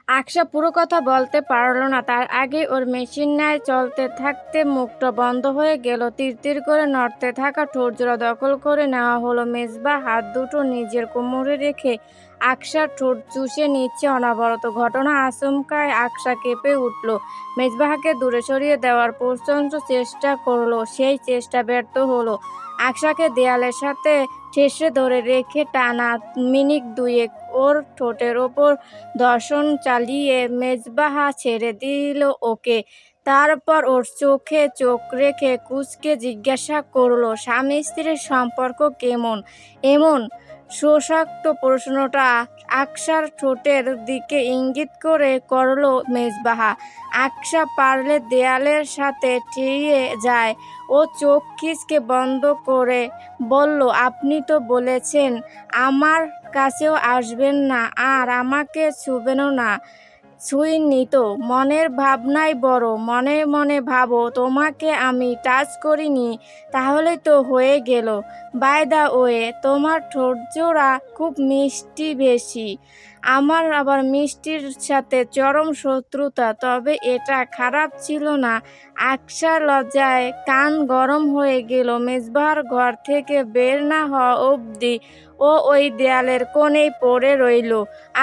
আকশা পুরো কথা বলতে পারল না, তার আগে ওর মেশিন ন্যায় চলতে থাকতে মুখটা বন্ধ হয়ে গেল। তিরতির করে নড়তে থাকা ঠোঁটজোড়া দখল করে নেওয়া হলো। মেজবা হাত দুটো নিজের কোমরে রেখে আকশার ঠোঁট চুষে নিচ্ছে অনবরত। ঘটনা আচমকায় আকশা কেঁপে উঠল। মেজবাহাকে দূরে সরিয়ে দেওয়ার প্রচণ্ড চেষ্টা করলো, সেই চেষ্টা ব্যর্থ হলো। আকশাকে দেয়ালের সাথে ঠেসে ধরে রেখে টানা মিনিট দুয়েক ওর ঠোঁটের ওপর দর্শন চালিয়ে মেজবাহা ছেড়ে দিল ওকে। তারপর ওর চোখে চোখ রেখে কুঁচকে জিজ্ঞাসা করলো, স্বামী স্ত্রীর সম্পর্ক কেমন? এমন শোষাক্ত প্রশ্নটা আকশার ঠোঁটের দিকে ইঙ্গিত করে করলো মেজবাহা। আকশা পারলে দেয়ালের সাথে ঠেয়ে যায়। ও চোখ খিচকে বন্ধ করে বলল, আপনি তো বলেছেন আমার কাছেও আসবেন না আর আমাকে ছুবেনও না। ছুঁইনি তো, মনের ভাবনাই বড়। মনে মনে ভাবো তোমাকে আমি টাচ করিনি, তাহলেই তো হয়ে গেল। বাই দ্য ওয়ে, তোমার ঠোঁটজোড়া খুব মিষ্টি বেশি। আমার আবার মিষ্টির সাথে চরম শত্রুতা, তবে এটা খারাপ ছিল না। আকশার লজ্জায় কান গরম হয়ে গেল। মেজবাহর ঘর থেকে বের না হওয়া অবধি ও ওই দেয়ালের কোণেই পড়ে রইল।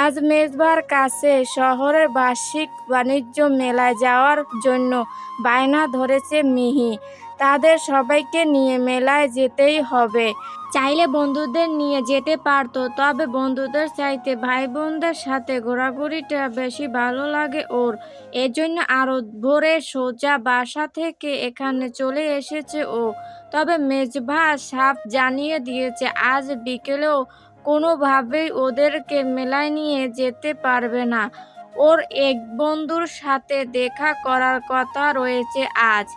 আজ মেজবাহর কাছে শহরের বার্ষিক বাণিজ্য মেলায় যাওয়ার জন্য বায়না ধরেছে মিহি। তাদের সবাইকে নিয়ে মেলায় যেতেই হবে। চাইলে বন্ধুদের নিয়ে যেতে পারতো, তবে বন্ধুদের চাইতে ভাই বোনদের সাথে ঘোরাঘুরিটা বেশি ভালো লাগে ওর। এজন্য আরো ভোরে সোজা বাসা থেকে এখানে চলে এসেছে ও। তবে মেজবাহ সাফ জানিয়ে দিয়েছে আজ বিকেলেও কোনোভাবেই ওদেরকে মেলায় নিয়ে যেতে পারবে না। ওর এক বন্ধুর সাথে দেখা করার কথা রয়েছে আজ,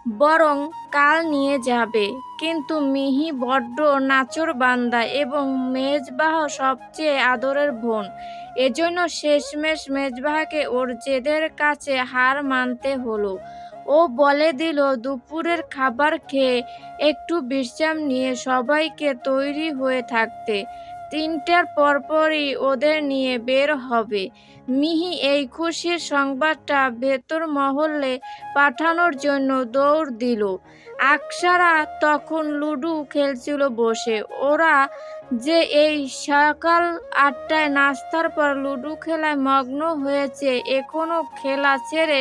বরং কাল নিয়ে যাবে। কিন্তু মিহি বড্ড নাছোড়বান্দা এবং মেজবাহ সবচেয়ে আদরের বোন। এজন্য শেষমেশ মেজবাহকে ওর জেদের কাছে হার মানতে হলো। ও বলে দিল দুপুরের খাবার খেয়ে একটু বিশ্রাম নিয়ে সবাইকে তৈরি হয়ে থাকতে। 3টার পরপরই ওদের নিয়ে বের হবে। মিহি এই খুশির সংবাদটা ভেতর মহলে পাঠানোর জন্য দৌড় দিল। আকশারা তখন লুডো খেলছিল বসে। ওরা যে এই সকাল 8টায় নাস্তার পর লুডো খেলায় মগ্ন হয়েছে, এখনো খেলা ছেড়ে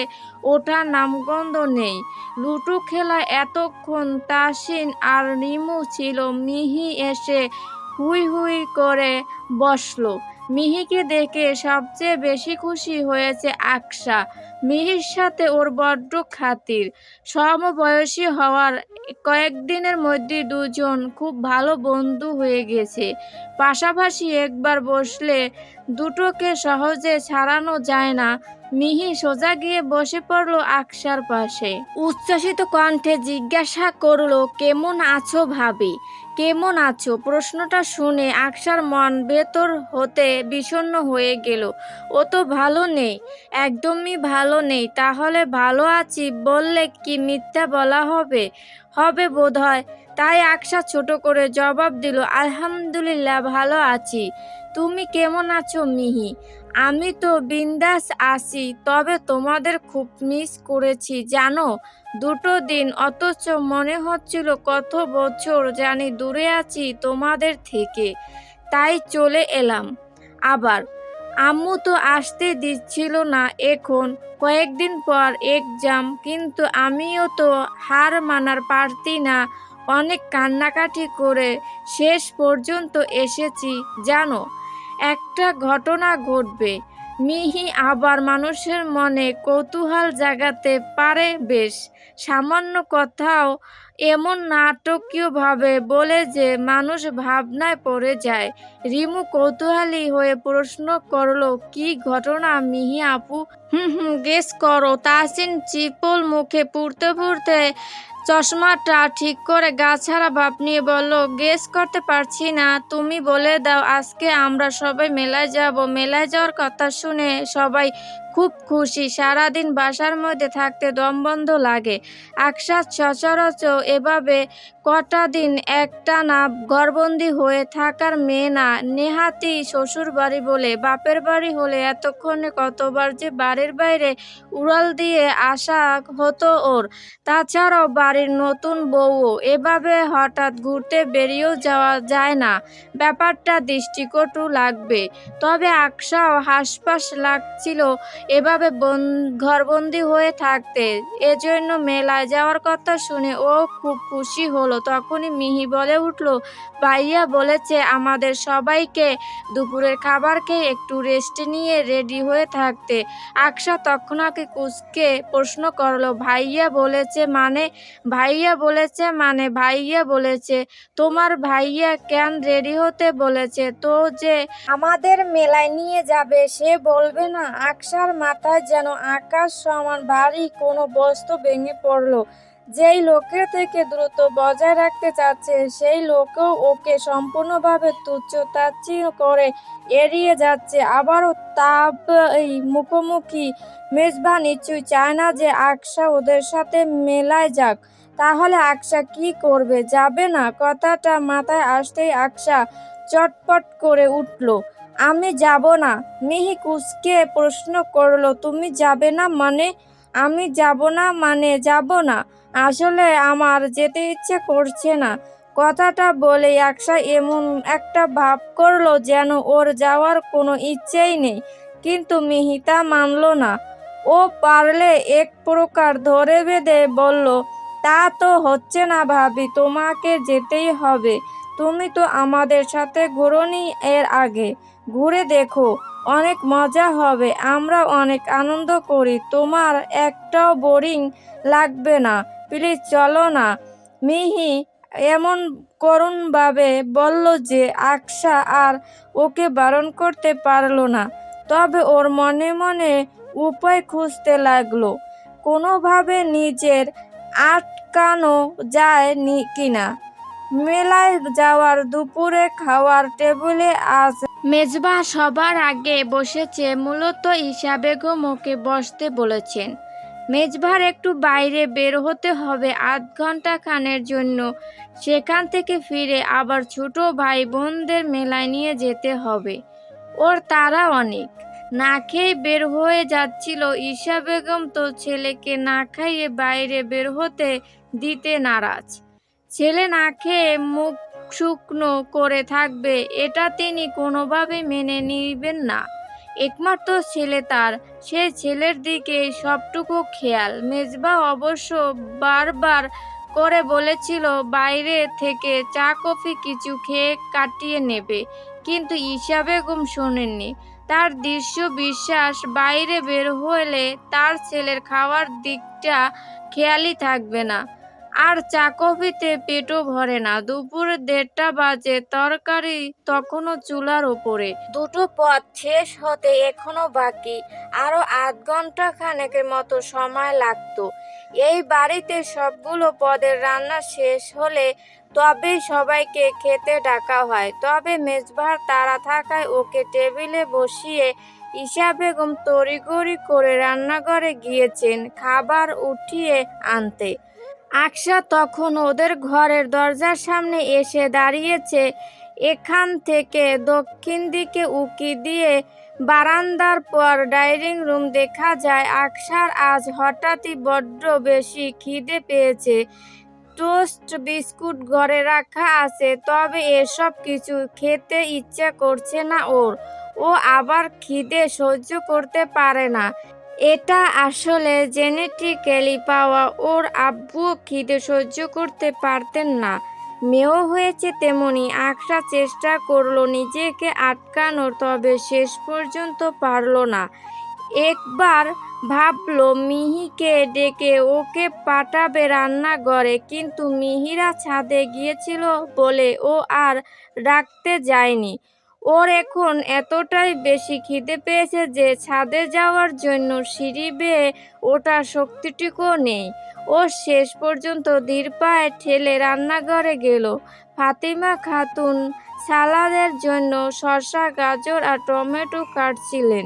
ওঠার নামগন্ধ নেই। লুডো খেলায় এতক্ষণ তাসিন আর রিমু ছিল। মিহি এসে হুই হুই করে বসলো। মিহিকে দেখে সবচেয়ে বেশি খুশি হয়েছে আকশা। মিহির সাথে ওর বড্ড খাতির। সমবয়সী হওয়ার কয়েকদিনের মধ্যে দুজন খুব ভালো বন্ধু হয়ে গেছে। পাশাপাশি একবার বসলে দুটোকে সহজে ছাড়ানো যায় না। মিহি সোজা গিয়ে বসে পড়ল আকশার পাশে। উচ্ছ্বাসিত কণ্ঠে জিজ্ঞাসা করলো, কেমন আছো ভাবি? কেমন আছো? প্রশ্নটা শুনে আকশার মন ভেতর হতে বিষণ্ণ হয়ে গেল। ও তো ভালো নেই, একদমই ভালো নেই। তাহলে ভালো আছি বললে কি মিথ্যা বলা হবে? হবে বোধহয়। তাই আকশা ছোট করে জবাব দিল, আলহামদুলিল্লাহ ভালো আছি। তুমি কেমন আছো মিহি? আমি তো বিন্দাস আছি, তবে তোমাদের খুব মিস করেছি জানো। 2 দিন, অথচ মনে হচ্ছিল কত বছর জানি দূরে আছি তোমাদের থেকে। তাই চলে এলাম আবার। আম্মু তো আসতে দিচ্ছিল না, এখন কয়েকদিন পর এক্সাম, কিন্তু আমিও তো হার মানার পারতি না। অনেক কান্নাকাটি করে শেষ পর্যন্ত এসেছি জানো। একটা ঘটনা ঘটবে। মিহি আবার মানুষের মনে কৌতূহল জাগাতে পারে বেশ। সামান্য কথাও এমন নাটকীয়ভাবে বলে যে মানুষ ভাবনায় পড়ে যায়। রিমু কৌতূহলী হয়ে প্রশ্ন করলো, কি ঘটনা মিহি আপু? গেস করো। তাসিন চিপল মুখে পুড়তে পুড়তে চশমাটা ঠিক করে গা ছাড়া ভাব নিয়ে বলল, গেস করতে পারছি না, তুমি বলে দাও। আজকে আমরা সবাই মেলায় যাব। মেলায় যাওয়ার কথা শুনে সবাই খুব খুশি। সারাদিন বাসার মধ্যে থাকতে দম বন্ধ লাগে। আকসাদ সচরাচর এভাবে কটা দিন একটানা ঘরবন্দি হয়ে থাকার মেয়ে না। নেহাতি শ্বশুর বাড়ি বলে, বাপের বাড়ি হলে এতক্ষণে কতবার যে বাড়ির বাইরে উড়াল দিয়ে আসা হতো ওর। তাছাড়াও বাড়ির নতুন বউও, এভাবে হঠাৎ ঘুরতে বেরিয়েও যাওয়া যায় না। ব্যাপারটা দৃষ্টিকটু লাগবে। তবে আকসাও হাসপাস লাগছিল এভাবে ঘরবন্দি হয়ে থাকতে। এজন্য মেলায় যাওয়ার কথা শুনে ও খুব খুশি হলো। তখনই মিহি বলে উঠল, ভাইয়া বলেছে আমাদের সবাইকে দুপুরের খাবার খেয়ে একটু রেস্ট নিয়ে রেডি হয়ে থাকতে। আকসা তখনকে কুঁচকে প্রশ্ন করলো, ভাইয়া বলেছে মানে? ভাইয়া বলেছে মানে ভাইয়া বলেছে তোমার ভাইয়া কেন রেডি হতে বলেছে? তো যে আমাদের মেলায় নিয়ে যাবে সে বলবে না? আকসার মাথায় যেন আকাশ সমান ভারী কোনো বস্তু ভেঙে পড়লো। যেই লোকের থেকে দ্রুত বজায় রাখতে চাচ্ছে সেই লোকও ওকে সম্পূর্ণভাবে তুচ্ছ-তাচ্ছিল্য করে এড়িয়ে যাচ্ছে। আবারও এই মুখোমুখি। মেজবা নিশ্চয়ই চায় না যে আকসা ওদের সাথে মেলায় যাক। তাহলে আকসা কি করবে? যাবে না? কথাটা মাথায় আসতেই আকসা চটপট করে উঠল। আমি যাব না। মিহি কুঁচকে প্রশ্ন করলো, তুমি যাবে না মানে? আমি যাব না মানে যাব না। আসলে আমার যেতে ইচ্ছে করছে না। কথাটা বলে আকসা এমন একটা ভাব করলো যেন ওর যাওয়ার কোনো ইচ্ছেই নেই। কিন্তু মিহি তা মানল না। ও পারলে এক প্রকার ধরে বেঁধে বলল, তা তো হচ্ছে না ভাবি, তোমাকে যেতেই হবে। তুমি তো আমাদের সাথে ঘোরোনি এর আগে। ঘুরে দেখো, অনেক মজা হবে। আমরা অনেক আনন্দ করি। তোমার একটাও বোরিং লাগবে না। প্লিজ চলো না। মিহি এমন করুণভাবে বলল যে আকসা আর ওকে বারণ করতে পারল না। তবে ওর মনে মনে উপায় খুঁজতে লাগলো, কোনোভাবে নিজের আটকানো যায় কিনা। মেলায় যাওয়ার দুপুরে খাওয়ার টেবিলে আজ মেজবা সবার আগে বসেছে। মূলত ঈশা বেগম ওকে বসতে বলেছেন। মেজবার একটু বাইরে বের হতে হবে আধ ঘন্টা খানের জন্য। সেখান থেকে ফিরে আবার ছোট ভাই বোনদের মেলায় নিয়ে যেতে হবে। ওর তারা অনেক। না খেয়ে বের হয়ে যাচ্ছিল। ঈশা বেগম তো ছেলেকে না খাইয়ে বাইরে বের হতে দিতে নারাজ। ছেলে না খেয়ে মুখ শুকনো করে থাকবে, এটা তিনি কোনোভাবে মেনে নিবেন না। একমাত্র ছেলে তার, সে ছেলের দিকে সবটুকু খেয়াল। মেজবা অবশ্য বারবার করে বলেছিল বাইরে থেকে চা কফি কিছু খেয়ে কাটিয়ে নেবে, কিন্তু ঈশা বেগম শোনেননি। তার দৃশ্য বিশ্বাস, বাইরে বের হলে তার ছেলের খাওয়ার দিকটা খেয়ালই থাকবে না। আর চা কফিতে পেটও ভরে না। দুপুর 1:30 বাজে, তরকারি তখনও চুলার ওপরে। দুটো পদ শেষ হতে এখনো বাকি। আরো আধ ঘন্টা খানেকের মতো সময় লাগতো। এই বাড়িতে সবগুলো পদের রান্না শেষ হলে তবেই সবাইকে খেতে ডাকা হয়। তবে মেজবাহর তাড়া থাকায় ওকে টেবিলে বসিয়ে ঈশা বেগম তড়িঘড়ি করে রান্নাঘরে গিয়েছেন খাবার উঠিয়ে আনতে। আকসা তখন ওদের ঘরের দরজার সামনে এসে দাঁড়িয়েছে। এখান থেকে দক্ষিণ দিকে উঁকি দিয়ে বারান্দার পর ডাইনিং রুম দেখা যায়। আকসার আজ হঠাৎই বড্ড বেশি খিদে পেয়েছে। টোস্ট বিস্কুট ঘরে রাখা আছে, তবে এসব কিছু খেতে ইচ্ছা করছে না ওর। ও আবার খিদে সহ্য করতে পারে না। এটা আসলে জেনেটিক্যালি পাওয়া। ওর আব্বুও খিদে সহ্য করতে পারতেন না, মেয়েও হয়েছে তেমনি। আকসা চেষ্টা করলো নিজেকে আটকানোর, তবে শেষ পর্যন্ত পারল না। একবার ভাবলো মিহিকে ডেকে ওকে পাঠাবে রান্নাঘরে, কিন্তু মিহিরা ছাদে গিয়েছিল বলে ও আর ডাকতে যায়নি। ওর এখন এতটাই বেশি খিদে পেয়েছে যে ছাদে যাওয়ার জন্য সিঁড়ি বেয়ে ওঠার শক্তিটুকুও নেই। ও শেষ পর্যন্ত ধীর পায়ে ঠেলে রান্নাঘরে গেল। ফাতিমা খাতুন সালাদের জন্য শসা, গাজর আর টমেটো কাটছিলেন,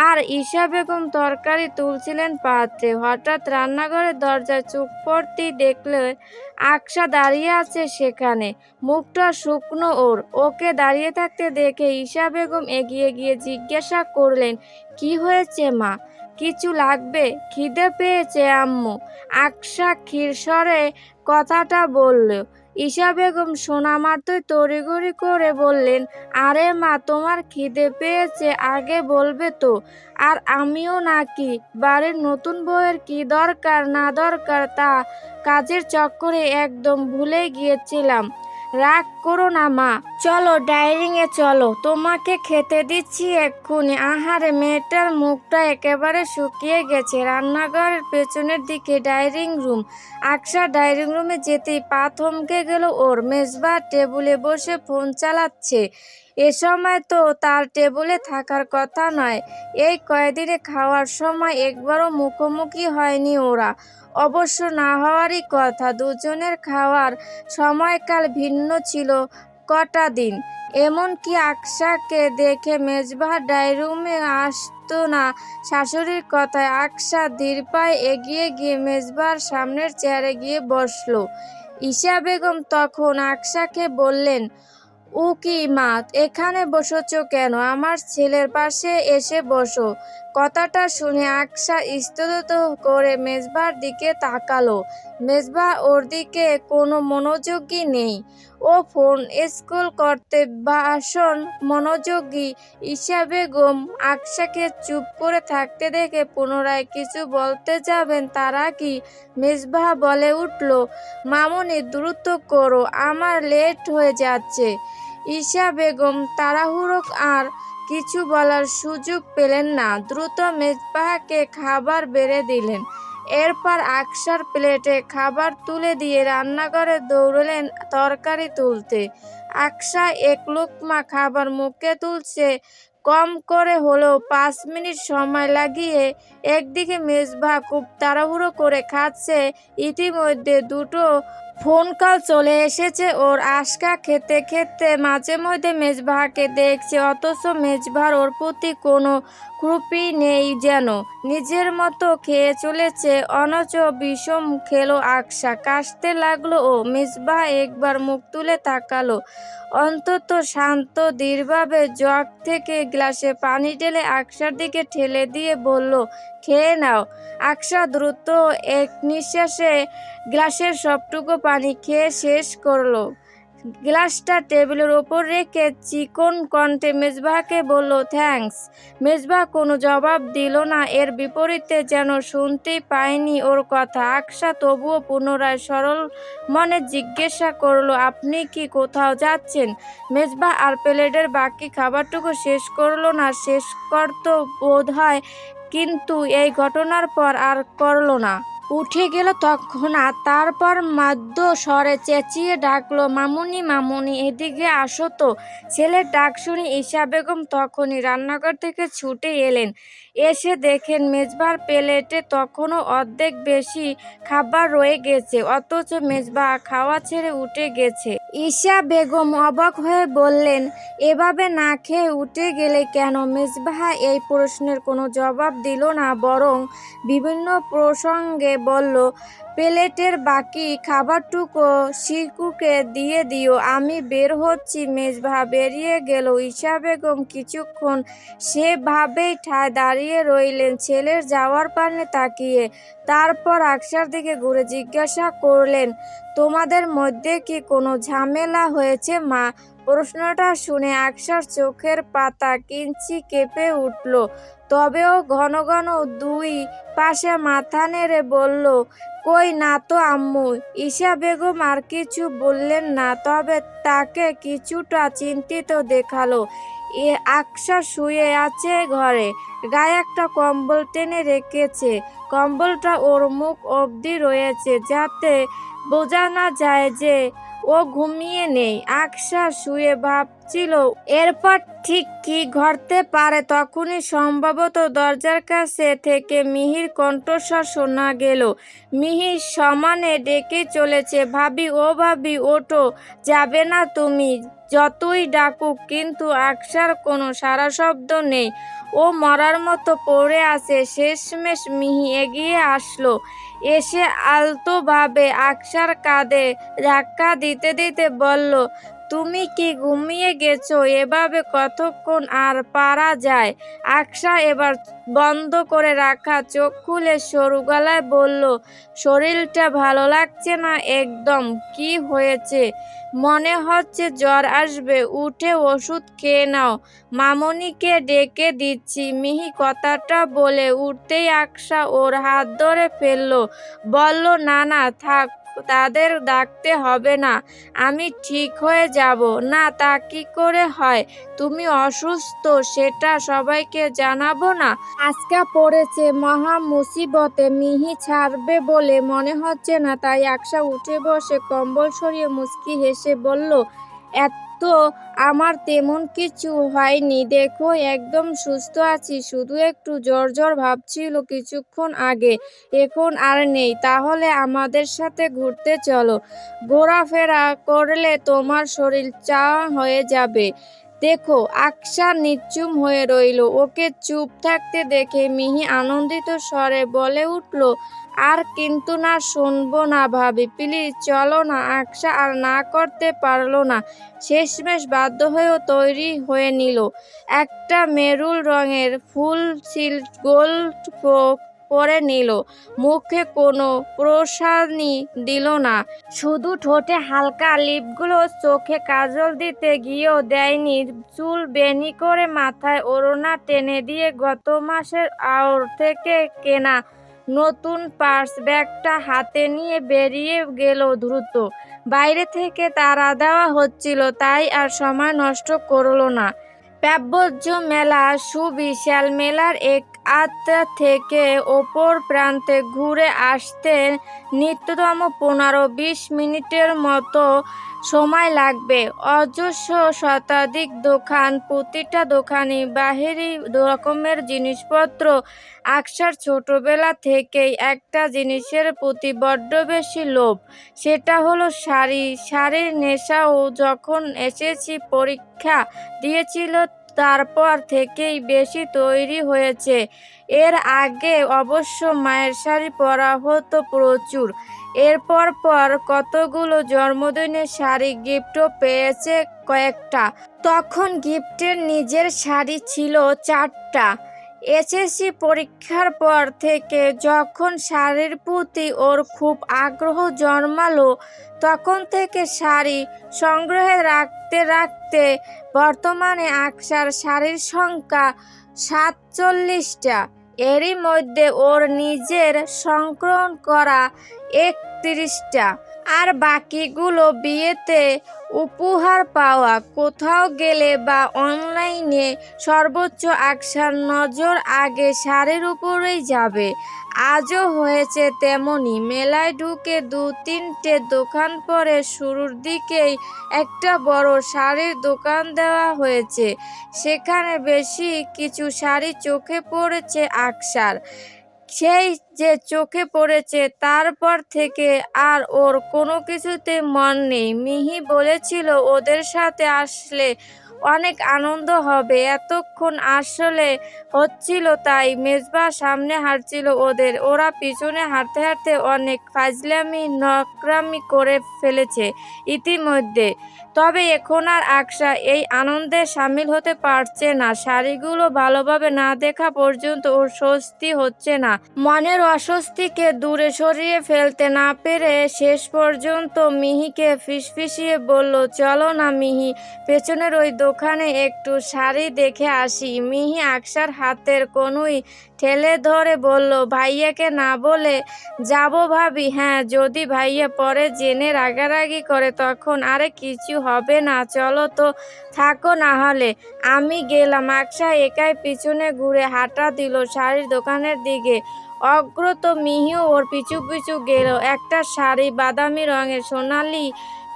আর ঈশা বেগম তরকারি তুলছিলেন পাত্রে। হঠাৎ রান্নাঘরের দরজায় চোখ পড়তেই দেখলে আকশা দাঁড়িয়ে আছে সেখানে, মুখটা শুকনো ওর। ওকে দাঁড়িয়ে থাকতে দেখে ঈশা বেগম এগিয়ে গিয়ে জিজ্ঞাসা করলেন, কি হয়েছে মা? কিছু লাগবে? খিদে পেয়েছে আম্মু। আকশা ক্ষীর স্বরে কথাটা বলল। ঈশা বেগম শোনা মাত্রই তড়িঘড়ি করে বললেন, আরে মা, তোমার খিদে পেয়েছে আগে বলবে তো। আর আমিও নাকি বাড়ির নতুন বউয়ের কি দরকার না দরকার তা কাজের চক্করে একদম ভুলে গিয়েছিলাম। রাগ করো না মা, চলো ডাইনিংয়ে চলো, তোমাকে খেতে দিচ্ছি এক্ষুনি। আহারে, মেয়েটার মুখটা একেবারে শুকিয়ে গেছে। রান্নাঘরের পেছনের দিকে ডাইনিং রুম। আকশা ডাইনিং রুমে যেতেই পা থমকে গেল ওর। মেজবাহ টেবিলে বসে ফোন চালাচ্ছে। এ সময় তো তার টেবিলে থাকার কথা নয়। এই কয়দিনে খাওয়ার সময় একবারও মুখোমুখি হয়নি ওরা। অবশ্য না হওয়ারই কথা, দুজনের খাওয়ার সময়কাল ভিন্ন ছিল কটা দিন। এমনকি আকশাকে দেখে মেজবাহ ডাইরুমে আসতো না শাশুড়ির কথায়। আকশা ধীর পায়ে এগিয়ে গিয়ে মেজবাহর সামনের চেয়ারে গিয়ে বসলো। ঈশা বেগম তখন আকশাকে বললেন, ও কি মা, এখানে বসেছো কেন? আমার ছেলের পাশে এসে বসো। কথাটা শুনে আকশা স্তম্ভিত করে মেজবার দিকে তাকালো। মেজবা ওর দিকে কোনো মনোযোগই নেই। ও ফোন স্ক্রল করতে ভীষণ মনোযোগী। ঈশা বেগম আকশাকে চুপ করে থাকতে দেখে পুনরায় কিছু বলতে যাবেন তার আগেই মেজবাহ বলে উঠল, মামুনি দ্রুত করো, আমার লেট হয়ে যাচ্ছে। ঈশা বেগম তাড়াহুড়ো আর কিছু বলার সুযোগ পেলেন না, দ্রুত মেজবাহকে খাবার বেড়ে দিলেন। এরপর আকশার প্লেটে খাবার তুলে দিয়ে রান্নাঘরে দৌড়লেন তরকারি তুলতে। আকশা এক লোকমা খাবার মুখে তুলছে। কম করে হলেও 5 মিনিট সময় লাগিয়ে। একদিকে মেজবাহ খুব তাড়াহুড়ো করে খাচ্ছে। ইতিমধ্যে দুটো ফোন কল চলে এসেছে ওর। আশকা খেতে খেতে মাঝে মধ্যে মেজবাহকে দেখছে, অথচ মেজবাহর ওর প্রতি কোনো ক্রুপই নেই, যেন নিজের মতো খেয়ে চলেছে। অনচ বিষম খেলো আকশা, কাশতে লাগলো ও। মেজবাহ একবার মুখ তুলে তাকালো, অন্তত শান্ত দৃঢ়ভাবে জগ থেকে গ্লাসে পানি ঢেলে আকশার দিকে ঠেলে দিয়ে বলল, খেয়ে নাও। আকশা দ্রুত এক নিঃশ্বাসে গ্লাসের সবটুকু পানি খেয়ে শেষ করলো। গ্লাসটা টেবিলের ওপর রেখে চিকন কণ্ঠে মেজবাহকে বলল, থ্যাঙ্কস। মেজবাহ কোনো জবাব দিল না, এর বিপরীতে যেন শুনতেই পায়নি ওর কথা। আকশা তবুও পুনরায় সরল মনে জিজ্ঞাসা করলো, আপনি কি কোথাও যাচ্ছেন? মেজবাহ আর প্লেটের বাকি খাবারটুকু শেষ করলো না। শেষ করতো বোধ হয়, কিন্তু এই ঘটনার পর আর করলো না। উঠে গেল তৎক্ষণাৎ। তারপর মৃদু স্বরে চেঁচিয়ে ডাকলো, মামুনি, মামুনি, এদিকে আসো তো। ছেলের ডাক শুনে ঈশা বেগম তখনই রান্নাঘর থেকে ছুটে এলেন। এসে দেখেন মেজবাহর প্লেটে তখনও অর্ধেক বেশি খাবার রয়ে গেছে, অথচ মেজবাহ খাওয়া ছেড়ে উঠে গেছে। ঈশা বেগম অবাক হয়ে বললেন, এভাবে না খেয়ে উঠে গেলে কেন? মেজবাহ এই প্রশ্নের কোনো জবাব দিল না, বরং বিভিন্ন প্রসঙ্গে বলল, প্লেটের বাকি খাবারটুকু শিকুকে দিয়ে দিও, আমি বের হচ্ছি। মেজবাহ বেরিয়ে গেল। ঈশা বেগম কিছুক্ষণ সেভাবেই ঠায় দাঁড়িয়ে রইলেন, ছেলের যাওয়ার পানে তাকিয়ে। তারপর আকশার দিকে ঘুরে জিজ্ঞাসা করলেন, তোমাদের মধ্যে কি কোনো ঝামেলা হয়েছে মা? প্রশ্নটা শুনে আকশার চোখের পাতা কিঞ্চিৎ কেঁপে উঠল। তবেও ঘন ঘন দুই পাশে মাথা নেড়ে বলল, কই না তো আম্মু। ঈশা বেগম আর কিছু বললেন না, তবে তাকে কিছুটা চিন্তিত দেখালো। আকশা শুয়ে আছে ঘরে, গায়ে একটা কম্বল টেনে রেখেছে। কম্বলটা ওর মুখ অবধি রয়েছে, যাতে বোঝা না যায় যে ও ঘুমিয়ে নেই। আকশা শুয়ে ভাবছিল এরপর ঠিক কি ঘটতে পারে। তখনই সম্ভবত দরজার কাছে থেকে মিহির কণ্ঠস্বর শোনা গেল। মিহি সমানে ডেকে চলেছে, ভাবি ও ভাবি ওঠো, যাবে না তুমি? যতই ডাকুক কিন্তু আকশার কোনো সাড়া শব্দ নেই। ও মরার মতো পড়ে আছে। শেষমেশ মিহি এগিয়ে আসলো, এসে আলতোভাবে আকশার কাঁধে ধাক্কা দিতে দিতে বলল, তুমি কি ঘুমিয়ে গেছো? এভাবে কতক্ষণ আর পারা যায়? আকশা এবার বন্ধ করে রাখা চোখ খুলে সরু গলায় বলল, শরীরটা ভালো লাগছে না একদম। কি হয়েছে? মনে হচ্ছে জ্বর আসবে, উঠে ওষুধ খেয়ে নাও, মামনিকে ডেকে দিচ্ছি। মিহি কথাটা বলে উঠতেই আকশা ওর হাত ধরে ফেলল, বলল, না না থাক, তাদের ডাকতে হবে না, আমি ঠিক হয়ে যাব। না তা কি করে হয়? তুমি অসুস্থ সেটা সবাইকে জানাবো না? আজকা পড়েছে মহা মুসিবতে, মিহি ছাড়বে বলে মনে হচ্ছে না। তাই আকশা উঠে বসে কম্বল সরিয়ে মুচকি হেসে বলল, এত আমার তেমন কিছু হয়নি, দেখো একদম সুস্থ আছি, শুধু একটু জ্বর জ্বর ভাবছিল কিছুক্ষণ আগে, এখন আর নেই। তাহলে আমাদের সাথে ঘুরতে চলো, ঘোরাফেরা করলে তোমার শরীর চাঙ্গা হয়ে যাবে। দেখো আকশা নিশ্চুপ হয়ে রইল। ওকে চুপ থাকতে দেখে মিহি আনন্দিত স্বরে বলে উঠল, আর কিন্তু না, শুনবো না ভাবি, প্লিজ চলো না। আকশা আর না করতে পারল না। শেষমেশ বাধ্য হয়েও তৈরি হয়ে নিল। একটা মেরুন রঙের ফুল সিল্ক গোল্ড ফ্রক পরে নিল। মুখে কোনো প্রসাধনী দিল না, শুধু ঠোঁটে হালকা লিপগুলো, চোখে কাজল দিতে গিয়েও দেয়নি। চুল বেনি করে মাথায় ওড়না টেনে দিয়ে গত মাসের আড়ত থেকে কেনা নতুন পার্স ব্যাগটা হাতে নিয়ে বেরিয়ে গেল দ্রুত। বাইরে থেকে তাড়া দেওয়া হচ্ছিল, তাই আর সময় নষ্ট করল না। প্যাব্বর্য মেলা সুবিশাল। মেলার এক আত্মা থেকে অপর প্রান্তে ঘুরে আসতে নিত্যতম 15-20 মিনিটের মতো সময় লাগবে। অজস্র শতাধিক দোকান, প্রতিটা দোকানে বাহিরি রকমের জিনিসপত্র। আকশার ছোটবেলা থেকেই একটা জিনিসের প্রতি বড্ড বেশি লোভ, সেটা হলো শাড়ি। শাড়ির নেশাও যখন এসেছি পরীক্ষা দিয়েছিল তারপর থেকেই বেশি তৈরি হয়েছে। এর আগে অবশ্য মায়ের শাড়ি পরা হতো প্রচুর। এরপর পর কতগুলো জন্মদিনের শাড়ি গিফটও পেয়েছে কয়েকটা। তখন গিফটের নিজের শাড়ি ছিল 4টা। এসএসসি পরীক্ষার পর থেকে যখন শাড়ির প্রতি ওর খুব আগ্রহ জন্মালো, তখন থেকে শাড়ি সংগ্রহে রাখতে রাখতে বর্তমানে আকশার শাড়ির সংখ্যা 47টা। এরই মধ্যে ওর নিজের সংগ্রহ করা 31টা, আর বাকিগুলো বিয়েতে উপহার পাওয়া, কোথাও গেলে বা অনলাইনে। সর্বোচ্চ আকশার নজর আগে শাড়ির উপরেই যাবে। আজও হয়েছে তেমনি। মেলায় ঢুকে 2-3টে দোকান পরে শুরুর দিকেই একটা বড় শাড়ির দোকান দেওয়া হয়েছে। সেখানে বেশি কিছু শাড়ি চোখে পড়েছে আকশার। সেই যে চোখে পড়েছে তারপর থেকে আর ওর কোনো কিছুতে মন নেই। মিহি বলেছিল ওদের সাথে আসলে অনেক আনন্দ হবে, এতক্ষণ আসলে হচ্ছিল তাই। মেজবা সামনে হাঁটছিল ওদের, ওরা পিছনে হাঁটতে হাঁটতে অনেক ফাজলামি নকরামি করে ফেলেছে ইতিমধ্যে। তবে এখন আর আকশা এই আনন্দে সামিল হতে পারছে না। শাড়িগুলো ভালোভাবে না দেখা পর্যন্ত ওর স্বস্তি হচ্ছে না। মনের অস্বস্তিকে দূরে সরিয়ে ফেলতে না পেরে শেষ পর্যন্ত মিহিকে ফিসফিসিয়ে বলল, চলো না মিহি, পেছনের ওই দোকানে একটু শাড়ি দেখে আসি। মিহি আকশার হাতের কনুই ঠেলে ধরে বলল, ভাইয়াকে না বলে যাবো ভাবি? হ্যাঁ, যদি ভাইয়া পরে জেনে রাগারাগি করে তখন? আরে কিছু হবে না, চলো তো, থাকো না হলে আমি গেলাম। আকশা একাই পিছনে ঘুরে হাঁটা দিল শাড়ির দোকানের দিকে। অগ্রত মিহিও ওর পিছু পিছু গেল। একটা শাড়ি বাদামি রঙের সোনালি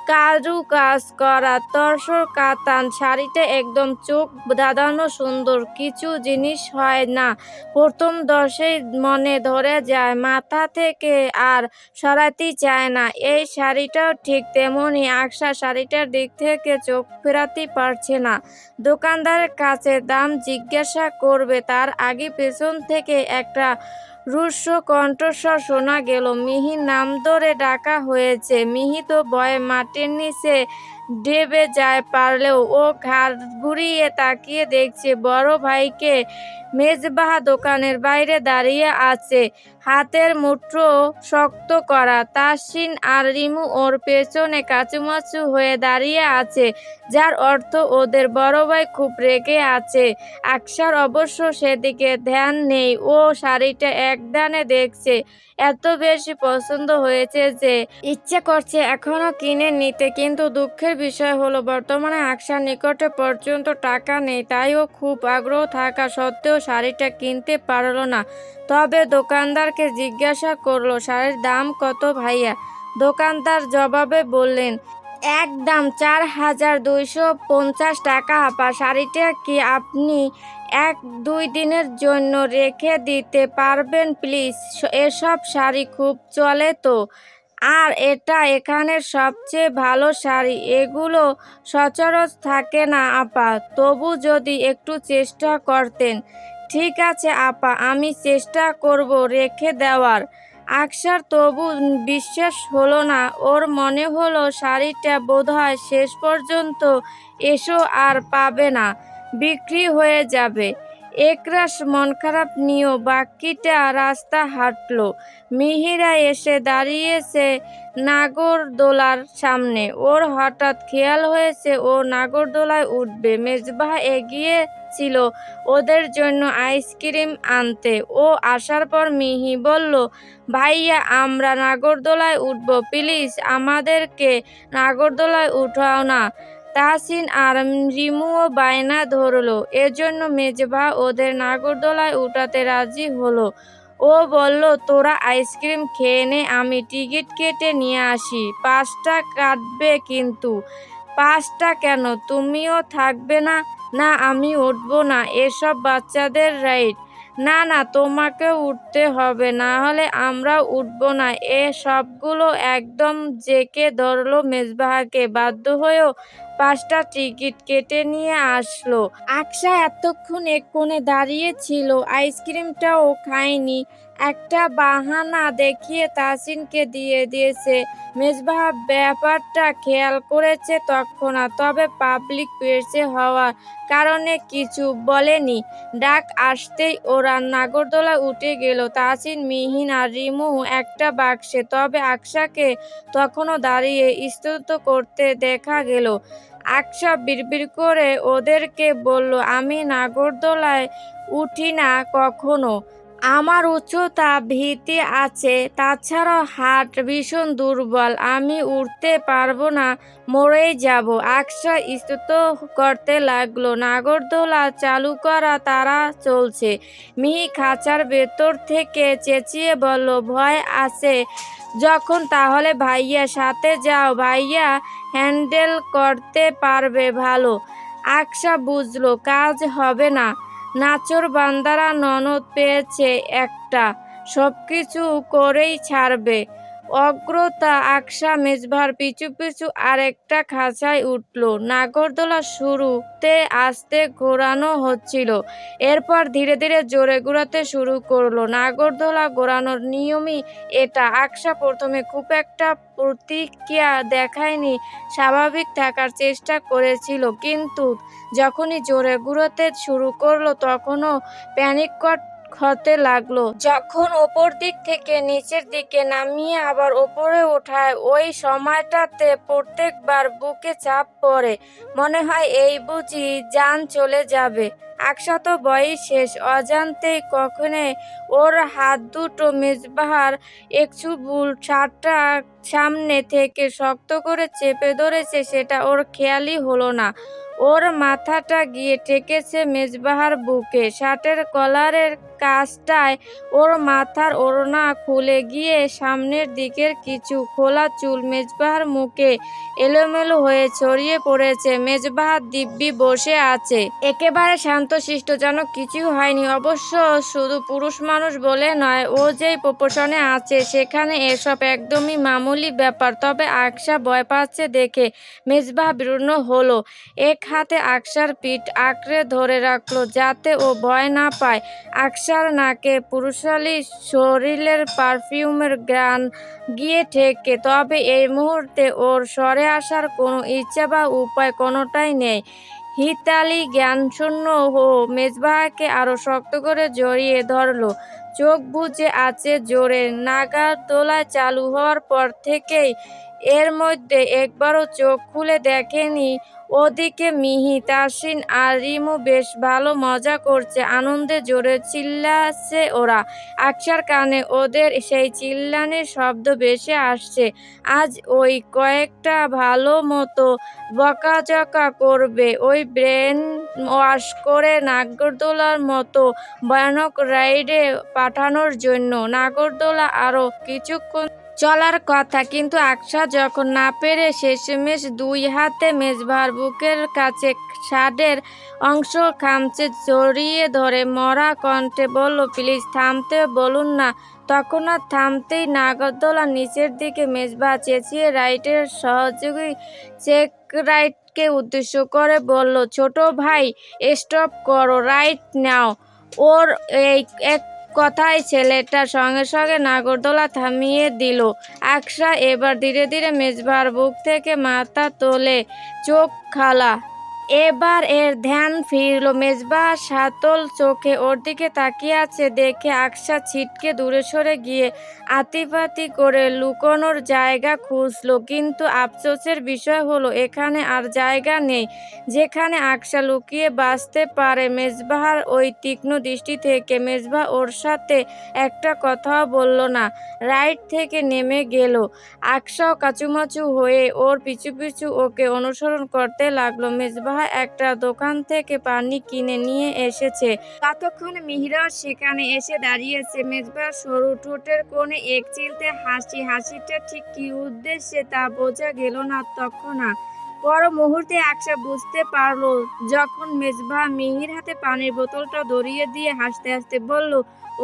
কারুকাজ করা তসর কাতান শাড়িটা একদম চোখ ধাঁধানো সুন্দর। কিছু জিনিস হয় না প্রথম দর্শেই মনে ধরে যায়, মাথা থেকে আর সরাতেই চায় না। এই শাড়িটাও ঠিক তেমনই। আকশা শাড়িটার দিক থেকে চোখ ফেরাতেই পারছে না। দোকানদারের কাছে দাম জিজ্ঞাসা করবে তার আগে পেছন থেকে একটা রুদ্ধ কণ্ঠস্বর শোনা গেল, মিহির নাম ধরে ডাকা হয়েছে। মিহি তো ভয়ে মাটির নিচে ডেবে যায়, পারলেও ও ঘাড় ঘুরিয়ে তাকিয়ে দেখছে বড় ভাইকে। মেজবাহ দোকানের বাইরে দাঁড়িয়ে আছে, হাতের মুঠো শক্ত করা। তাসিন আর রিমু ওর পেছনে কাচুমাচু হয়ে দাঁড়িয়ে আছে, যার অর্থ ওদের বড় ভাই খুব রেগে আছে। আকশার অবশ্য সেদিকে ধ্যান নেই, ও শাড়িটা একদানে দেখছে, এত বেশি পছন্দ হয়েছে যে ইচ্ছে করছে এখনো কিনে নিতে। কিন্তু দুঃখের বিষয় হলো বর্তমানে আকশার নিকটে পর্যন্ত টাকা নেই, তাই ও খুব আগ্রহ থাকা সত্ত্বেও শাড়িটা কিনতে পারলো না। তবে দোকানদারকে জিজ্ঞাসা করলো, শাড়ির দাম কত ভাইয়া? দোকানদার জবাবে বললেন, একদম 4250 টাকা আপা। শাড়িটা কি আপনি 1-2 দিনের জন্য রেখে দিতে পারবেন প্লিজ? এসব শাড়ি খুব চলে তো, আর এটা এখানের সবচেয়ে ভালো শাড়ি, এগুলো সচরাচর থাকে না আপা। তবু যদি একটু চেষ্টা করতেন। ঠিক আছে আপা, আমি চেষ্টা করব রেখে দেওয়ার। আকশার তবু বিশ্বাস হলো না। ওর মনে হলো শাড়িটা বোধহয় শেষ পর্যন্ত এসো আর পাবে না, বিক্রি হয়ে যাবে। একরাশ মন খারাপ নিয়েও বাকিটা রাস্তা হাঁটলো। মিহিরা এসে দাঁড়িয়েছে নাগরদোলার সামনে। ওর হঠাৎ খেয়াল হয়েছে ও নাগরদোলায় উঠবে। মেজবাহ এগিয়ে ছিল ওদের জন্য আইসক্রিম আনতে। ও আসার পর মিহি বলল, ভাইয়া আমরা নাগরদোলায় উঠবো, প্লিজ আমাদেরকে নাগরদোলায় উঠাও না। তাসিন আর রিমুও বায়না ধরলো, এজন্য মেজবাহ ওদের নাগরদোলায় উঠাতে রাজি হলো। ও বলল, তোরা আইসক্রিম খেয়ে নে, আমি টিকিট কেটে নিয়ে আসি। 5টা কাটবে কিন্তু। 5টা কেন, তুমিও থাকবে না? না আমি উঠবো না, এসব বাচ্চাদের রাইড। না না, তোমাকেও উঠতে হবে, না হলে আমরাও উঠবো না। এ সবগুলো একদম জেঁকে ধরলো মেজবাহকে। বাধ্য হয়েও 5টা টিকিট কেটে নিয়ে আসলো। আকশা এতক্ষণ এক কোণে দাঁড়িয়ে ছিল, আইসক্রিমটাও খায়নি। একটা বাহানা দেখিয়ে তাসিনকে দিয়ে দিয়েছে। মেজবাহ ব্যাপারটা খেয়াল করেছে তৎক্ষণাৎ, তবে পাবলিক প্লেসে হওয়ার কারণে কিছু বলেনি। ডাক আসতেই ওরা নাগরদোলায় উঠে গেল, তাসিন, মিহিন আর রিমু একটা বাক্সে। তবে আকশাকে তখনও দাঁড়িয়ে স্তব্ধ করতে দেখা গেল। আকশা বিড়বিড় করে ওদেরকে বলল, আমি নাগরদোলায় উঠি না কখনো। আমার উচ্চতা ভীতি আছে, তাছাড়াও হাত ভীষণ দুর্বল, আমি উঠতে পারবো না, মরেই যাব। আকশা স্তব্ধ করতে লাগলো। নাগরদোলা চালু করা তারা চলছে। মিহি খাঁচার ভেতর থেকে চেঁচিয়ে বলল, ভয় আছে যখন তাহলে ভাইয়া সাথে যাও, ভাইয়া হ্যান্ডেল করতে পারবে ভালো। আকশা বুঝলো কাজ হবে না, নাছোড়বান্দারা ননদ পেয়েছে একটা, সবকিছু করেই ছাড়বে। অগ্রতা আকশা মেজবাহর পিছু পিছু আরেকটা খাঁচায় উঠল। নাগরদোলা শুরুতে আস্তে ঘোরানো হচ্ছিল, এরপর ধীরে ধীরে জোরে ঘোরাতে শুরু করলো। নাগরদোলা ঘোরানোর নিয়মই এটা। আকশা প্রথমে খুব একটা প্রতিক্রিয়া দেখায়নি, স্বাভাবিক থাকার চেষ্টা করেছিল, কিন্তু যখনই জোরে ঘুরতে শুরু করলো তখনও প্যানিক হতে লাগলো। যখন ওপর দিক থেকে নিচের দিকে নামিয়ে আবার ওপরে ওঠায়, ওই সময়টাতে প্রত্যেকবার বুকে চাপ পড়ে, মনে হয় এই বুঝি জান চলে যাবে। আকশা তো ভয়ই শেষ। অজান্তেই কখনে ওর হাত দুটো মেজবাহর একটু ভুল শার্টটা সামনে থেকে শক্ত করে চেপে ধরেছে সেটা ওর খেয়ালই হলো না। ওর মাথাটা গিয়ে ঠেকেছে মেজবাহার বুকে। শার্টের কলারের কাছটায় ওর মাথার ওড়না খুলে গিয়ে সামনের দিকের কিছু খোলা চুল মেজবাহার মুখে এলোমেলো হয়ে ছড়িয়ে পড়েছে। মেজবাহা দিব্যি বসে আছে, একেবারে শান্তশিষ্ট, যেন কিছু হয়নি। অবশ্য শুধু পুরুষ মানুষ বলে নয়, ও যেই প্রফেশনে আছে সেখানে এসব একদমই মামুলি ব্যাপার। তবে আকশা ভয় পাচ্ছে দেখে মেজবাহা বিরূঢ় হলো। এক হাতে আকশার পিঠ আঁকড়ে ধরে রাখলো যাতে ও ভয় না পায়। আকশার নাকে পুরুষালী শরীরের পারফিউমের ঘ্রাণ গিয়ে ঠেকে, তবে এই মুহূর্তে ওর সরে আসার কোনো ইচ্ছা বা উপায় কোনোটাই নেই। হিতালি জ্ঞানশূন্য মেজবাহাকে আরো শক্ত করে জড়িয়ে ধরলো। চোখ বুজে আছে জোরে। নাগরদোলা চালু হওয়ার পর থেকেই এর মধ্যে একবারও চোখ খুলে দেখেনি। ওদিকে মিহি, তাসিন আর রিমু বেশ ভালো মজা করছে। আনন্দে জোরে চিল্লাচ্ছে ওরা। আকশার কানে ওদের সেই চিল্লানির শব্দ ভেসে আসছে। আজ ওই কয়েকটা ভালো মতো বকাঝকা করবে, ওই ব্রেন ওয়াশ করে নাগরদোলার মতো ভয়ানক রাইডে পাঠানোর জন্য। নাগরদোলা আরো কিছুক্ষণ চলার কথা, কিন্তু আকশা যখন না পেরে শেষমেশ দুই হাতে মেজবাহার বুকের কাছে শার্টের অংশ খামচে জড়িয়ে ধরে মরা কণ্ঠে বলল, প্লিজ থামতে বলুন না। তৎক্ষণাৎ থামতেই নাগরদোলা নিচের দিকে। মেজবাহা চেঁচিয়ে রাইটের সহযোগী চেকরাইটকে উদ্দেশ্য করে বলল, ছোট ভাই স্টপ করো, রাইট নাও। ওর এই এক কথায় ছেলেটার সঙ্গে সঙ্গে নাগরদোলা থামিয়ে দিল। আকশা এবার ধীরে ধীরে মেজবাহার বুক থেকে মাথা তোলে, চোখ খালা। এবার এর ধ্যান ফিরল। মেজবাহা সাতল চোখে ওর দিকে তাকিয়ে আছে দেখে আকশা ছিটকে দূরে সরে গিয়ে আতিপাতি করে লুকোনোর জায়গা খুঁজল। কিন্তু আফসোসের বিষয় হলো এখানে আর জায়গা নেই যেখানে আকশা লুকিয়ে বাঁচতে পারে মেজবাহার ওই তীক্ষ্ণ দৃষ্টি থেকে। মেজবাহা ওর সাথে একটা কথাও বলল না, রাইড থেকে নেমে গেল। আকশাও কাঁচুমাচু হয়ে ওর পিছু পিছু ওকে অনুসরণ করতে লাগলো। মেজবাহা একটা দোকান থেকে পানি কিনে নিয়ে এসেছে। ততক্ষণে মিহিরাও সেখানে এসে দাঁড়িয়েছে। মেজবাহার সরু ঠোঁটের কোণে এক চিলতে হাসি। হাসিটা ঠিক কী উদ্দেশ্যে তা বোঝা গেল না তৎক্ষণাৎ। পর মুহূর্তে আকশা বুঝতে পারল, যখন মেজবাহা মিহির হাতে পানির বোতলটা ধরিয়ে দিয়ে হাসতে হাসতে বলল,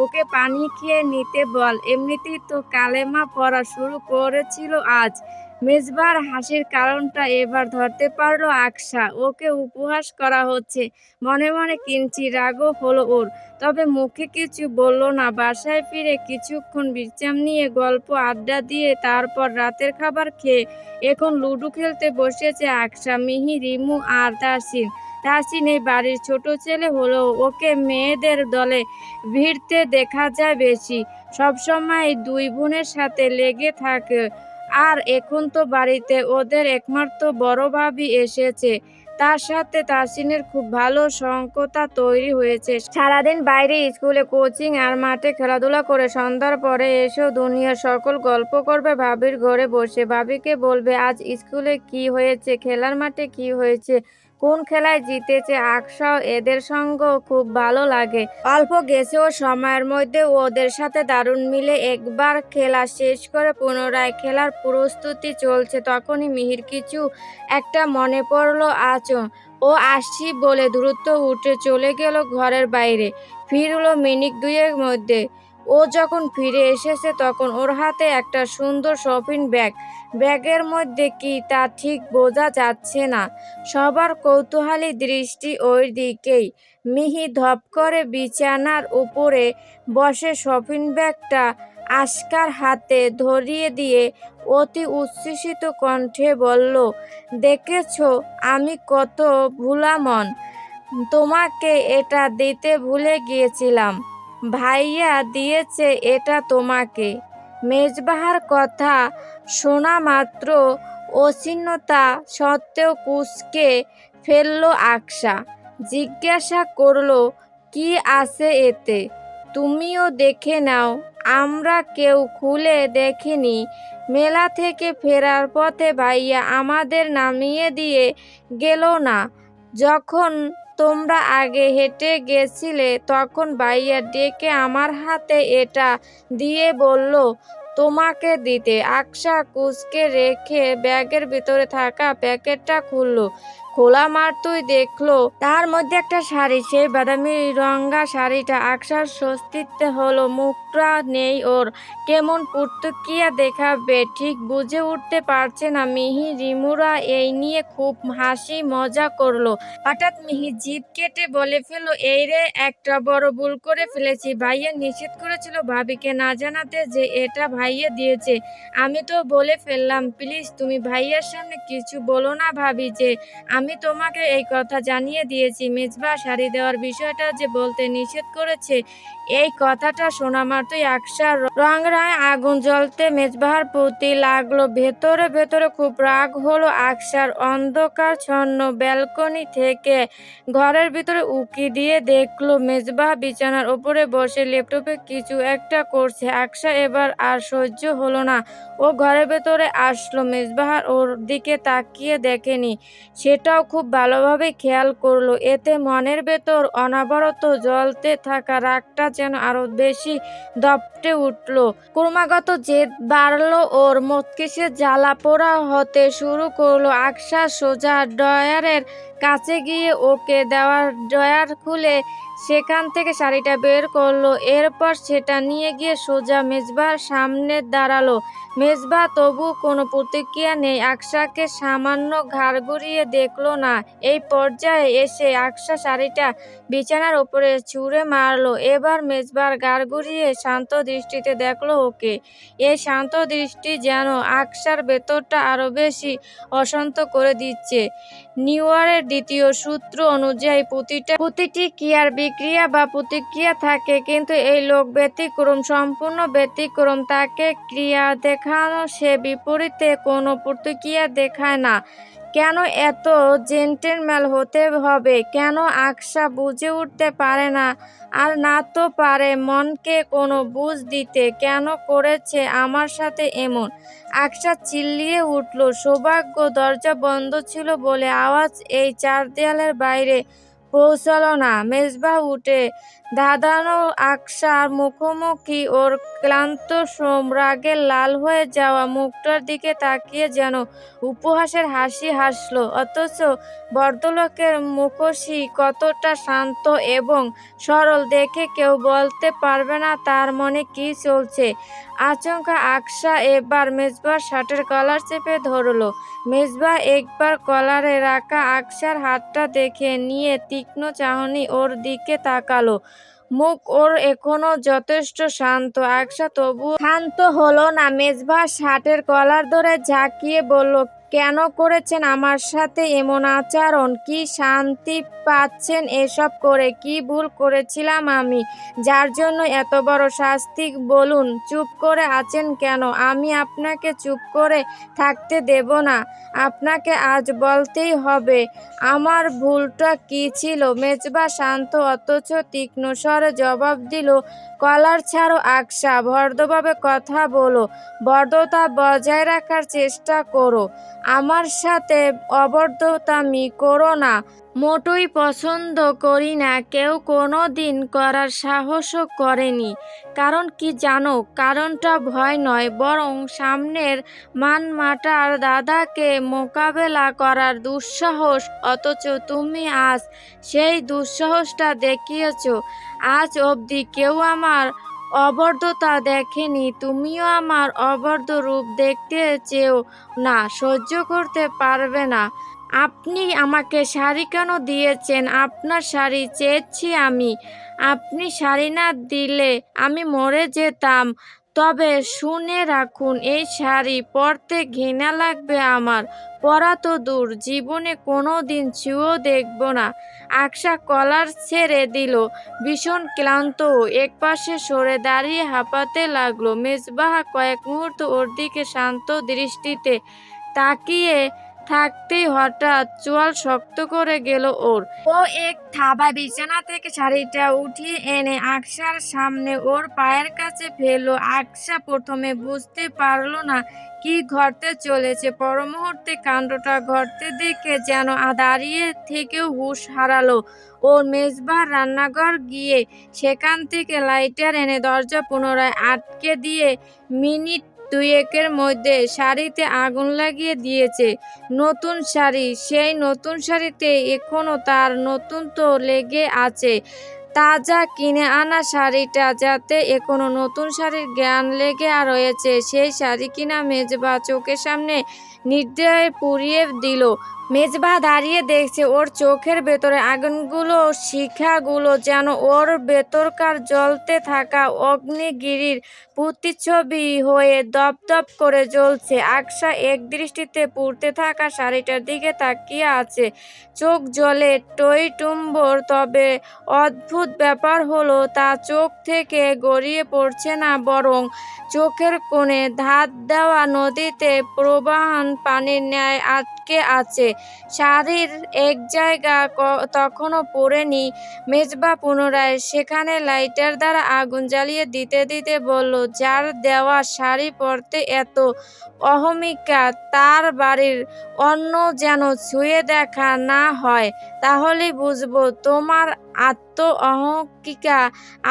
ওকে পানি খেয়ে নিতে বল, এমনিতেই তো কালেমা পড়া শুরু করেছিল আজ। মেজবাহার হাসির কারণটা এবার ধরতে পারল আকশা। ওকে উপহাস করা হচ্ছে। মনে মনে কিঞ্চিৎ রাগও হলো ওর, তবে মুখে কিছু বলল না। বাসায় ফিরে কিছুক্ষণ বিশ্রাম নিয়ে গল্প আড্ডা দিয়ে তারপর রাতের খাবার খেয়ে এখন লুডো খেলতে বসেছে আকশা, মিহি, রিমু আর তাসিন। তাসিন এই বাড়ির ছোট ছেলে হলেও ওকে মেয়েদের দলে ভিড়তে দেখা যায় বেশি। সবসময় দুই বোনের সাথে লেগে থাকে। আর এখন তো বাড়িতে ওদের একমাত্র বড় ভাবি এসেছে। তার সাথে তাসিনের খুব ভালো সখ্যতা তৈরি হয়েছে। সারাদিন বাইরে স্কুলে, কোচিং আর মাঠে খেলাধুলা করে সন্ধ্যার পরে এসেও দুনিয়ার সকল গল্প করবে ভাবির ঘরে বসে। ভাবিকে বলবে আজ স্কুলে কি হয়েছে, খেলার মাঠে কি হয়েছে, কোন খেলায় জিতেছে। আকশাও এদের সঙ্গ খুব ভালো লাগে। অল্প গেছেও সময়ের মধ্যে ওদের সাথে দারুণ মিলে। একবার খেলা শেষ করে পুনরায় খেলার প্রস্তুতি চলছে, তখনই মিহির কিছু একটা মনে পড়ল। ও আসছি বলে দ্রুত উঠে চলে গেল ঘরের বাইরে। ফিরল মিনিট দুয়ের মধ্যে। ও যখন ফিরে এসেছে তখন ওর হাতে একটা সুন্দর শপিং ব্যাগ। ব্যাগের মধ্যে কি তা ঠিক বোঝা যাচ্ছে না। সবার কৌতূহলী দৃষ্টি ওই দিকেই। মিহি ধপ করে বিছানার উপরে বসে শপিং ব্যাগটা আশকার হাতে ধরিয়ে দিয়ে অতি উচ্ছ্বসিত কণ্ঠে বলল, দেখেছো আমি কত ভোলামন, তোমাকে এটা দিতে ভুলে গিয়েছিলাম। ভাইয়া দিয়েছে এটা তোমাকে। মেজবাহার কথা শোনা মাত্র অচিন্ত্যতা সত্ত্বেও কুঁচকে ফেলল আকশা। জিজ্ঞাসা করল, কি আছে এতে? তুমিও দেখে নাও, আমরা কেউ খুলে দেখিনি। মেলা থেকে ফেরার পথে ভাইয়া আমাদের নামিয়ে দিয়ে গেল না? যখন তোমরা আগে হেঁটে গেছিলে তখন ভাইয়া ডেকে আমার হাতে এটা দিয়ে বলল তোমাকে দিতে। আকশা কুঁচকে রেখে ব্যাগের ভিতরে থাকা প্যাকেটটা খুলল। খোলা মাত্রই দেখলো তার মধ্যে একটা শাড়ি। সেই বাদামি রঙা শাড়িটা আকশার স্বস্তিতে হলো। মুখটা নেই ওর, কেমন পুর্তুকিয়া দেখাবে ঠিক বুঝে উঠতে পারছে না। মিহি রিমুরা এই নিয়ে খুব হাসি মজা করলো। হঠাৎ মিহি জিভ কেটে বলে ফেললো, এই রে, একটা বড় ভুল করে ফেলেছি। ভাইয়া নিষেধ করেছিল ভাবিকে না জানাতে যে এটা ভাইয়া দিয়েছে। আমি তো বলে ফেললাম। প্লিজ তুমি ভাইয়ার সামনে কিছু বলো না ভাবি যে আমি তোমাকে এই কথা জানিয়ে দিয়েছি। মেজবা শাড়ি দেওয়ার বিষয়টা যে বলতে নিষেধ করেছে, এই কথাটা শোনা মাত্রই আকশার রঙরায় আগুন জ্বলতে মেজবাহার প্রতি লাগলো। ভেতরে ভেতরে খুব রাগ হলো আকশার। অন্ধকারচ্ছন্ন ব্যালকনি থেকে ঘরের ভিতরে উঁকি দিয়ে দেখলো মেজবাহ বিছানার ওপরে বসে ল্যাপটপে কিছু একটা করছে। আকশা এবার আর সহ্য হলো না, ও ঘরের ভেতরে আসলো। মেজবাহার ওর দিকে তাকিয়ে দেখেনি, সেটাও খুব ভালোভাবে খেয়াল করলো। এতে মনের ভেতর অনবরত জ্বলতে থাকা রাগটা যেন আরো বেশি দপটে উঠলো। ক্রমাগত জেদ বাড়লো ওর, মস্তিষ্কে জ্বালা পোড়া হতে শুরু করলো। আকশা সোজা ড্রয়ারের কাছে গিয়ে ওকে দেওয়ার ড্রয়ার খুলে সেখান থেকে শাড়িটা বের করলো। এরপর সেটা নিয়ে গিয়ে সোজা মেজবার সামনে দাঁড়ালো। মেজবা তবু কোনো প্রতিক্রিয়া নেই। আকশাকে সামান্য ঘাড় ঘুরিয়ে দেখলো না। এই পর্যায়ে এসে আকশা শাড়িটা বিছানার উপরে ছুঁড়ে মারলো। এবার মেজবার ঘাড় ঘুরিয়ে শান্ত দৃষ্টিতে দেখলো ওকে। এই শান্ত দৃষ্টি যেন আকশার ভেতরটা আরো বেশি অশান্ত করে দিচ্ছে। নিউয়ারের দ্বিতীয় সূত্র অনুযায়ী প্রতিটি ক্রিয়ার বিক্রিয়া বা প্রতিক্রিয়া থাকে, কিন্তু এই লোক ব্যতিক্রম, সম্পূর্ণ ব্যতিক্রম। তাকে ক্রিয়া দেখানো, সে বিপরীতে কোনো প্রতিক্রিয়া দেখায় না। কেন এত জেন্টেলম্যান হতে হবে? কেন? আকশা বুঝে উঠতে পারে না। আর না তো পারে মনকে কোনো বুঝ দিতে। কেন করেছে আমার সাথে এমন? আকশা চিল্লিয়ে উঠল। সৌভাগ্য দরজা বন্ধ ছিল বলে আওয়াজ এই চার দেয়ালের বাইরে পৌঁছালো না। মেজবাহ উঠে দাঁড়ানো আকশার মুখোমুখি। ওর ক্লান্ত রাগে লাল হয়ে যাওয়া মুখটার দিকে তাকিয়ে যেন উপহাসের হাসি হাসলো। অথচ ভদ্রলোকের মুখোশই কতটা শান্ত এবং সরল দেখে কেউ বলতে পারবে না তার মনে কি চলছে। আচমকা আকশা এবার মেজবার শার্টের কলার চেপে ধরলো। মেজবা একবার কলারে রাখা আকশার হাতটা দেখে নিয়ে তীক্ষ্ণ চাহনি ওর দিকে তাকালো। মুখ ওর এখনো যথেষ্ট শান্ত। আকশা তবুও শান্ত হলো না। মেজবা শার্টের কলার ধরে ঝাঁকিয়ে বলল, কেন করেছেন আমার সাথে এমন আচরণ? কি শান্তি পাচ্ছেন এসব করে? কি ভুল করেছিলাম আমি যার জন্য এত বড় শাস্তি? বলুন, চুপ করে আছেন কেন? আমি আপনাকে চুপ করে থাকতে দেব না। আপনাকে আজ বলতেই হবে আমার ভুলটা কি ছিল। মেজবা শান্ত অথচ তীক্ষ্ণ স্বরে জবাব দিল, কলার ছাড়ো আকশা, ভদ্রভাবে কথা বলো, ভদ্রতা বজায় রাখার চেষ্টা করো, আমার সাথে অভদ্রতামি করো না। মোটেই পছন্দ করি না, কেউ কোনো দিন করার সাহসও করেনি। কারণ কি জানো? কারণটা ভয় নয়, বরং সামনের মানমাটার দাদাকে মোকাবেলা করার দুঃসাহস। অথচ তুমি আজ সেই দুঃসাহসটা দেখিয়েছ। আজ অবধি কেউ আমার অভদ্রতা দেখেনি। তুমিও আমার অভদ্র রূপ দেখতে চেও না, সহ্য করতে পারবে না। আপনি আমাকে শাড়ি কেন দিয়েছেন? আপনার শাড়ি চেয়েছি আমি। আপনি শাড়ি না দিলে আমি মরে যেতাম। তবে শুনে রাখুন, এই শাড়ি পরতে ঘৃণা লাগবে আমার। পরা তো দূর, জীবনে কোনো দিন ছুঁয়েও দেখব না। আকশা কলার ছেড়ে দিল। ভীষণ ক্লান্ত একপাশে সরে দাঁড়িয়ে হাঁপাতে লাগলো। মেজবাহ কয়েক মুহূর্ত ওর দিকে শান্ত দৃষ্টিতে তাকিয়ে থাকতেই হঠাৎ চোয়াল শক্ত করে গেল ওর। ও এক থাবায় বিছানা থেকে শাড়িটা উঠিয়ে এনে আকসার সামনে ওর পায়ের কাছে ফেললো। আকসা প্রথমে বুঝতে পারলো না কি ঘটতে চলেছে। পর মুহূর্তে কাণ্ডটা ঘটতে দেখে যেন দাঁড়িয়ে থেকেও হুঁশ হারালো। ওর মেজবাহ রান্নাঘর গিয়ে সেখান থেকে লাইটার এনে দরজা পুনরায় আটকে দিয়ে মিনিট দুয়েকের মধ্যে শাড়িতে আগুন লাগিয়ে দিয়েছে। নতুন শাড়ি, সেই নতুন শাড়িতে এখনো তার নতুনত্ব লেগে আছে। তাজা কিনে আনা শাড়িটা যাতে এখনো নতুন শাড়ির জ্ঞান লেগে রয়েছে, সেই শাড়ি কিনা মেজবা চোখের সামনে নির্দয় পুড়িয়ে দিল। মেজবা দাঁড়িয়ে দেখছে ওর চোখের ভেতরে আগুনগুলো, শিখাগুলো যেন ওর ভেতরকার জ্বলতে থাকা অগ্নিগিরির প্রতিচ্ছবি হয়ে দপদপ করে জ্বলছে। আকসা এক দৃষ্টিতে পুড়তে থাকা শাড়িটার দিকে তাকিয়ে আছে, চোখ জ্বলে টইটুম্বর। তবে অদ্ভুত ব্যাপার হলো তা চোখ থেকে গড়িয়ে পড়ছে না, বরং চোখের কোণে ধার দেওয়া নদীতে প্রবাহমান পানির ন্যায় আটকে আছে। শাড়ির এক জায়গা তখনও পোড়েনি। মেজবা পুনরায় সেখানে লাইটার দ্বারা আগুন জ্বালিয়ে দিতে দিতে বলল, যার দেওয়া শাড়ি পরতে এত অহমিকা, তার বাড়ির অন্য যেন ছুঁয়ে দেখা না হয়, তাহলেই বুঝবো তোমার অহমিকা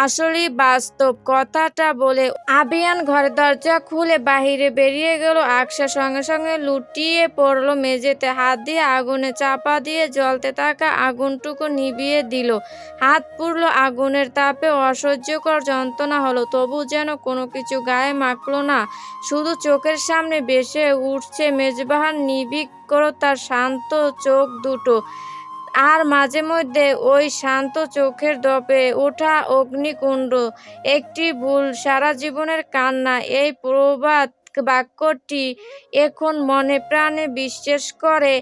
আসলেই বাস্তব। কথাটা বলে আবিয়ান ঘরের দরজা খুলে বাহিরে বেরিয়ে গেল। আকসা সঙ্গে সঙ্গে লুটিয়ে পড়ল মেঝেতে, হাত দিয়ে আগুনে চাপা দিয়ে জ্বলতে থাকা আগুনটুকু নিভিয়ে দিল। হাত পুড়ল, আগুনের তাপে অসহ্যকর যন্ত্রণা হলো, তবু যেন কোনো কিছু গায়ে মাখলো না। শুধু চোখের সামনে ভেসে উঠছে মেজবাহার নির্ভীকতার শান্ত চোখ দুটো, আর মাঝে মধ্যে ওই শান্ত চোখের দপে ওঠা অগ্নিকুণ্ড। একটি ভুল সারা জীবনের কান্না। এই প্রবাদ বাক্যটি এখন মনে প্রাণে বিশ্বাস করে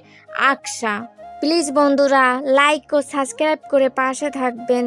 আকসা। প্লিজ বন্ধুরা, লাইক ও সাবস্ক্রাইব করে পাশে থাকবেন।